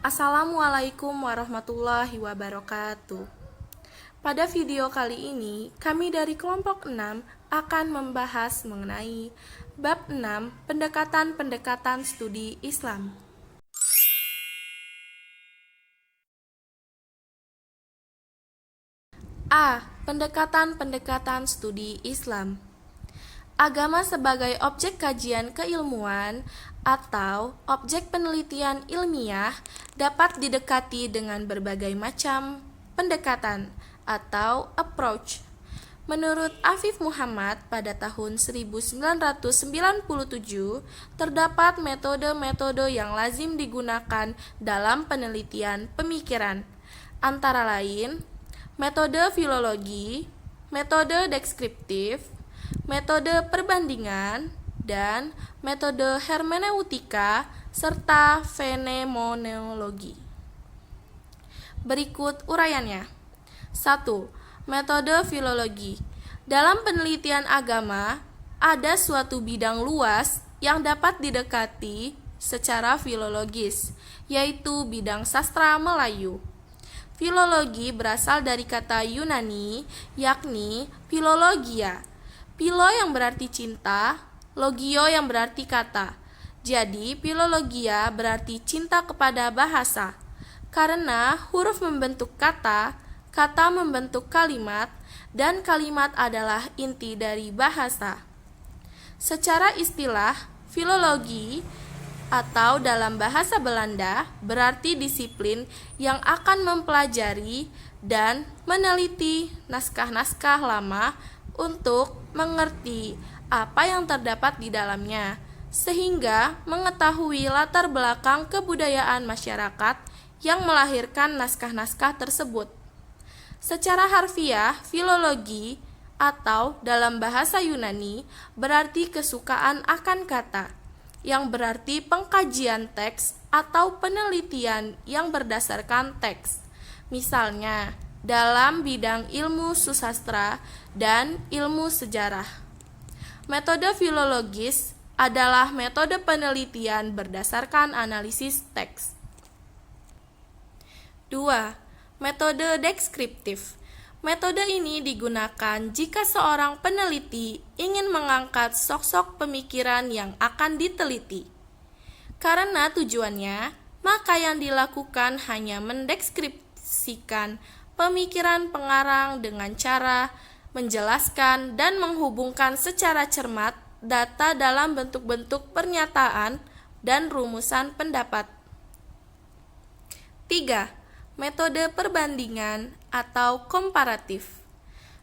Assalamualaikum warahmatullahi wabarakatuh. Pada video kali ini, kami dari kelompok 6 akan membahas mengenai bab 6 pendekatan-pendekatan studi Islam. A. Pendekatan-pendekatan studi Islam. Agama sebagai objek kajian keilmuan atau objek penelitian ilmiah dapat didekati dengan berbagai macam pendekatan atau approach. Menurut Afif Muhammad pada tahun 1997, terdapat metode-metode yang lazim digunakan dalam penelitian pemikiran, antara lain metode filologi, metode deskriptif, metode perbandingan, dan metode hermeneutika serta fenomenologi. Berikut uraiannya. 1. Metode filologi. Dalam penelitian agama, ada suatu bidang luas yang dapat didekati secara filologis, yaitu bidang sastra Melayu. Filologi berasal dari kata Yunani, yakni philologia. Philo yang berarti cinta, logio yang berarti kata. Jadi, philologia berarti cinta kepada bahasa. Karena huruf membentuk kata, kata membentuk kalimat, dan kalimat adalah inti dari bahasa. Secara istilah, filologi atau dalam bahasa Belanda berarti disiplin yang akan mempelajari dan meneliti naskah-naskah lama untuk mengerti apa yang terdapat di dalamnya, sehingga mengetahui latar belakang kebudayaan masyarakat yang melahirkan naskah-naskah tersebut. Secara harfiah, filologi atau dalam bahasa Yunani berarti kesukaan akan kata, yang berarti pengkajian teks atau penelitian yang berdasarkan teks. Misalnya, dalam bidang ilmu susastra dan ilmu sejarah. Metode filologis adalah metode penelitian berdasarkan analisis teks. 2. Metode deskriptif. Metode ini digunakan jika seorang peneliti ingin mengangkat sok-sok pemikiran yang akan diteliti. Karena tujuannya, maka yang dilakukan hanya mendeskripsikan pemikiran pengarang dengan cara menjelaskan dan menghubungkan secara cermat data dalam bentuk-bentuk pernyataan dan rumusan pendapat. 3. Metode perbandingan atau komparatif.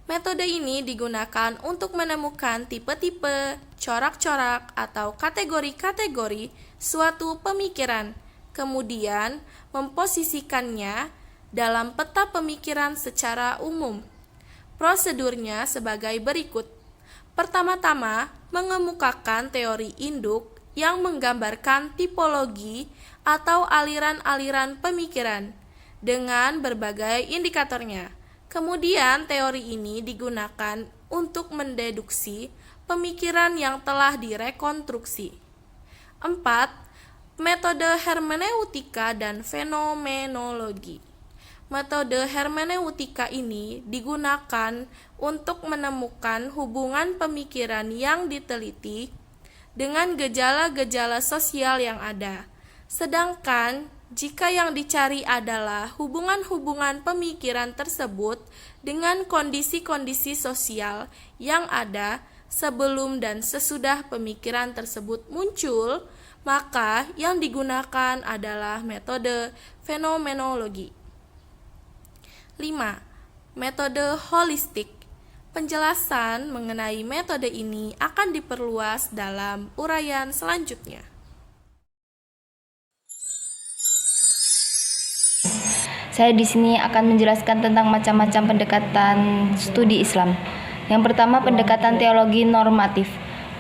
Metode ini digunakan untuk menemukan tipe-tipe, corak-corak, atau kategori-kategori suatu pemikiran, kemudian memposisikannya dalam peta pemikiran secara umum. Prosedurnya sebagai berikut. Pertama-tama, mengemukakan teori induk yang menggambarkan tipologi atau aliran-aliran pemikiran dengan berbagai indikatornya. Kemudian teori ini digunakan untuk mendeduksi pemikiran yang telah direkonstruksi. 4. Metode hermeneutika dan fenomenologi. Metode hermeneutika ini digunakan untuk menemukan hubungan pemikiran yang diteliti dengan gejala-gejala sosial yang ada. Sedangkan jika yang dicari adalah hubungan-hubungan pemikiran tersebut dengan kondisi-kondisi sosial yang ada sebelum dan sesudah pemikiran tersebut muncul, maka yang digunakan adalah metode fenomenologi. 5. Metode holistik. Penjelasan mengenai metode ini akan diperluas dalam uraian selanjutnya. Saya di sini akan menjelaskan tentang macam-macam pendekatan studi Islam. Yang pertama, pendekatan teologi normatif.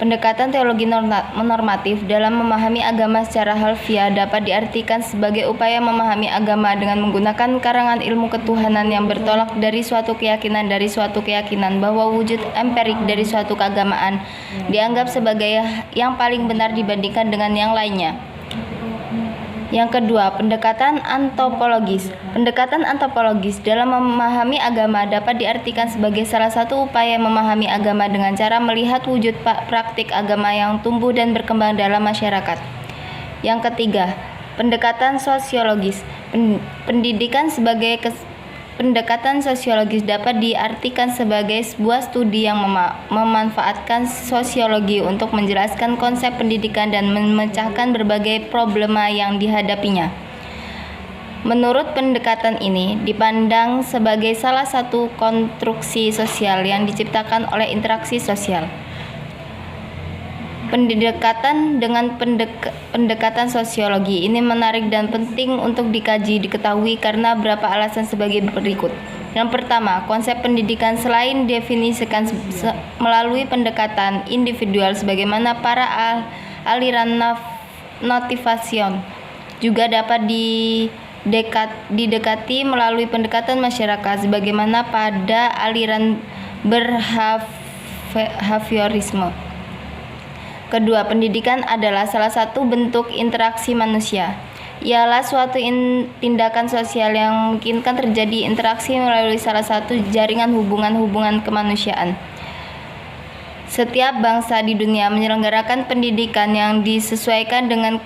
Pendekatan teologi normatif dalam memahami agama secara harfiah dapat diartikan sebagai upaya memahami agama dengan menggunakan karangan ilmu ketuhanan yang bertolak dari suatu keyakinan bahwa wujud empirik dari suatu keagamaan dianggap sebagai yang paling benar dibandingkan dengan yang lainnya. Yang kedua, pendekatan antropologis. Pendekatan antropologis dalam memahami agama dapat diartikan sebagai salah satu upaya memahami agama dengan cara melihat wujud praktik agama yang tumbuh dan berkembang dalam masyarakat. Yang ketiga, pendekatan sosiologis. Pendekatan sosiologis dapat diartikan sebagai sebuah studi yang memanfaatkan sosiologi untuk menjelaskan konsep pendidikan dan memecahkan berbagai problema yang dihadapinya. Menurut pendekatan ini, dipandang sebagai salah satu konstruksi sosial yang diciptakan oleh interaksi sosial. Pendekatan dengan pendekatan sosiologi ini menarik dan penting untuk diketahui karena beberapa alasan sebagai berikut. Yang pertama, konsep pendidikan selain definisikan melalui pendekatan individual sebagaimana para aliran motivation juga dapat didekati melalui pendekatan masyarakat sebagaimana pada aliran behaviorisme. Kedua, pendidikan adalah salah satu bentuk interaksi manusia. Ialah suatu tindakan sosial yang memungkinkan terjadi interaksi melalui salah satu jaringan hubungan-hubungan kemanusiaan. Setiap bangsa di dunia menyelenggarakan pendidikan yang disesuaikan dengan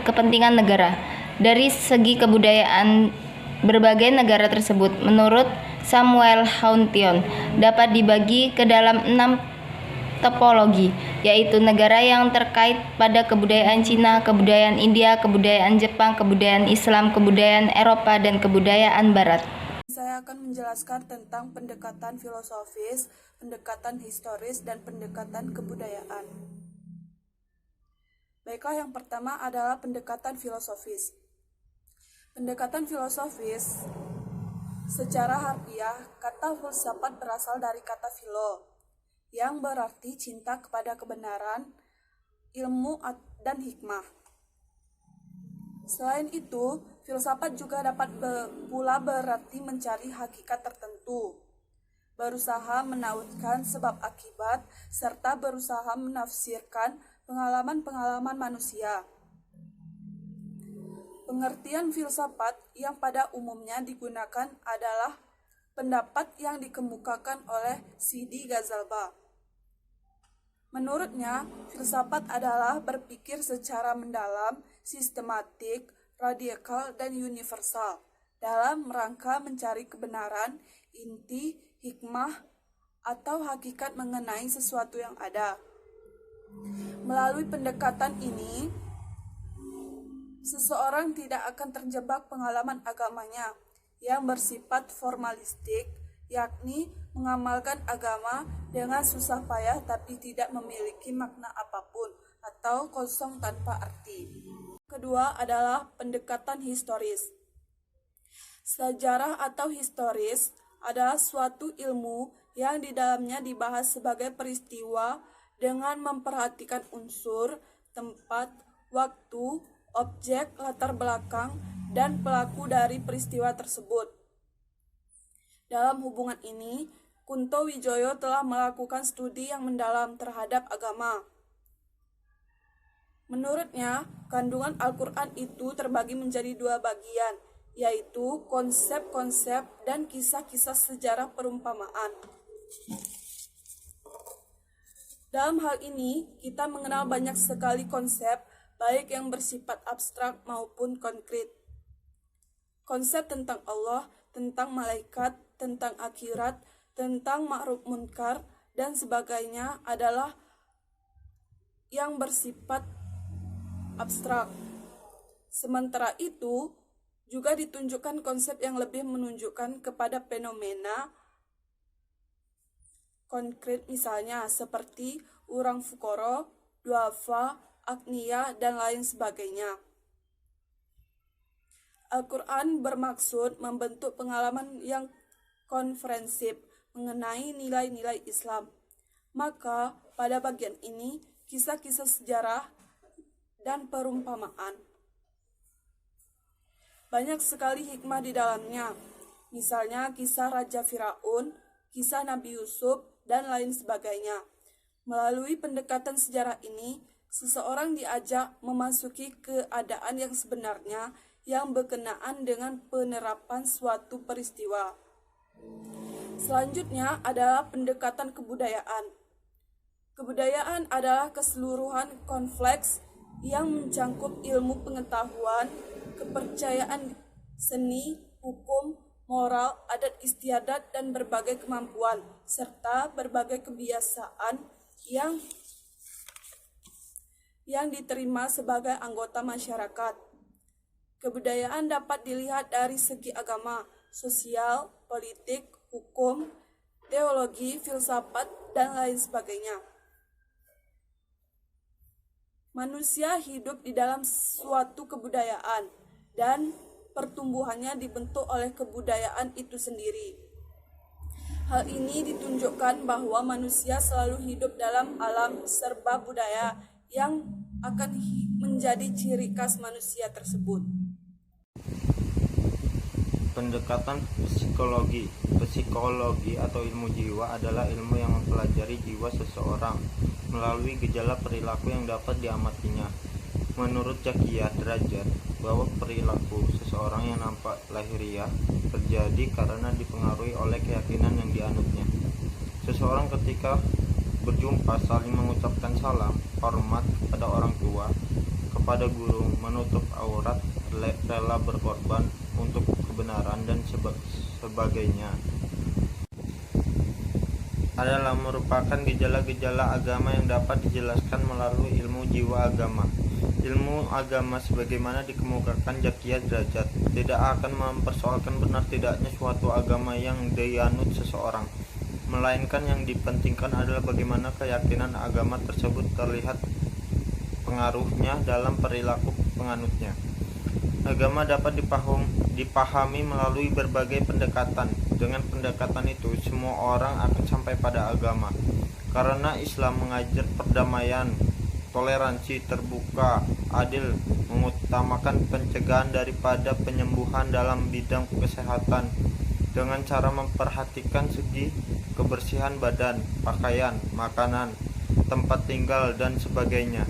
kepentingan negara. Dari segi kebudayaan, berbagai negara tersebut, menurut Samuel Huntington, dapat dibagi ke dalam 6 topologi, yaitu negara yang terkait pada kebudayaan Cina, kebudayaan India, kebudayaan Jepang, kebudayaan Islam, kebudayaan Eropa, dan kebudayaan Barat. Saya akan menjelaskan tentang pendekatan filosofis, pendekatan historis, dan pendekatan kebudayaan. Baiklah, yang pertama adalah pendekatan filosofis. Pendekatan filosofis, secara harfiah, kata filsafat berasal dari kata philo, yang berarti cinta kepada kebenaran, ilmu, dan hikmah. Selain itu, filsafat juga dapat pula berarti mencari hakikat tertentu, berusaha menautkan sebab akibat, serta berusaha menafsirkan pengalaman-pengalaman manusia. Pengertian filsafat yang pada umumnya digunakan adalah pendapat yang dikemukakan oleh Sidi Ghazalba. Menurutnya, filsafat adalah berpikir secara mendalam, sistematik, radikal, dan universal dalam rangka mencari kebenaran, inti, hikmah, atau hakikat mengenai sesuatu yang ada. Melalui pendekatan ini, seseorang tidak akan terjebak pengalaman agamanya yang bersifat formalistik, yakni mengamalkan agama dengan susah payah tapi tidak memiliki makna apapun atau kosong tanpa arti. Kedua adalah pendekatan historis. Sejarah atau historis adalah suatu ilmu yang di dalamnya dibahas sebagai peristiwa dengan memperhatikan unsur, tempat, waktu, objek, latar belakang, dan pelaku dari peristiwa tersebut. Dalam hubungan ini, Kunto Wijoyo telah melakukan studi yang mendalam terhadap agama. Menurutnya, kandungan Al-Quran itu terbagi menjadi 2 bagian, yaitu konsep-konsep dan kisah-kisah sejarah perumpamaan. Dalam hal ini, kita mengenal banyak sekali konsep, baik yang bersifat abstrak maupun konkret. Konsep tentang Allah, tentang malaikat, tentang akhirat, tentang ma'ruf munkar, dan sebagainya adalah yang bersifat abstrak. Sementara itu, juga ditunjukkan konsep yang lebih menunjukkan kepada fenomena konkret, misalnya seperti orang fukoro, duafa, agniya, dan lain sebagainya. Al-Quran bermaksud membentuk pengalaman yang konferensif mengenai nilai-nilai Islam. Maka, pada bagian ini, kisah-kisah sejarah dan perumpamaan. Banyak sekali hikmah di dalamnya, misalnya kisah Raja Firaun, kisah Nabi Yusuf, dan lain sebagainya. Melalui pendekatan sejarah ini, Seseorang diajak memasuki keadaan yang sebenarnya yang berkenaan dengan penerapan suatu peristiwa. Selanjutnya adalah pendekatan kebudayaan. Kebudayaan adalah keseluruhan kompleks yang mencangkup ilmu pengetahuan, kepercayaan, seni, hukum, moral, adat istiadat, dan berbagai kemampuan, serta berbagai kebiasaan yang diterima sebagai anggota masyarakat. Kebudayaan dapat dilihat dari segi agama, sosial, politik, hukum, teologi, filsafat, dan lain sebagainya. Manusia hidup di dalam suatu kebudayaan dan pertumbuhannya dibentuk oleh kebudayaan itu sendiri. Hal ini ditunjukkan bahwa manusia selalu hidup dalam alam serba budaya yang akan menjadi ciri khas manusia tersebut. Pendekatan psikologi. Psikologi atau ilmu jiwa adalah ilmu yang mempelajari jiwa seseorang melalui gejala perilaku yang dapat diamatinya. Menurut Zakiyah Derajat, bahwa perilaku seseorang yang nampak lahiriah terjadi karena dipengaruhi oleh keyakinan yang dianutnya. Seseorang ketika berjumpa saling mengucapkan salam, hormat kepada orang tua, kepada guru, menutup aurat, rela berkorban untuk kebenaran, dan sebagainya adalah merupakan gejala-gejala agama yang dapat dijelaskan melalui ilmu jiwa agama. Ilmu agama sebagaimana dikemukakan Zakiyah Derajat tidak akan mempersoalkan benar tidaknya suatu agama yang dianut seseorang, melainkan yang dipentingkan adalah bagaimana keyakinan agama tersebut terlihat pengaruhnya dalam perilaku penganutnya. Agama dapat dipahami melalui berbagai pendekatan. Dengan pendekatan itu, semua orang akan sampai pada agama. Karena Islam mengajar perdamaian, toleransi, terbuka, adil, mengutamakan pencegahan daripada penyembuhan dalam bidang kesehatan dengan cara memperhatikan segi kebersihan badan, pakaian, makanan, tempat tinggal, dan sebagainya.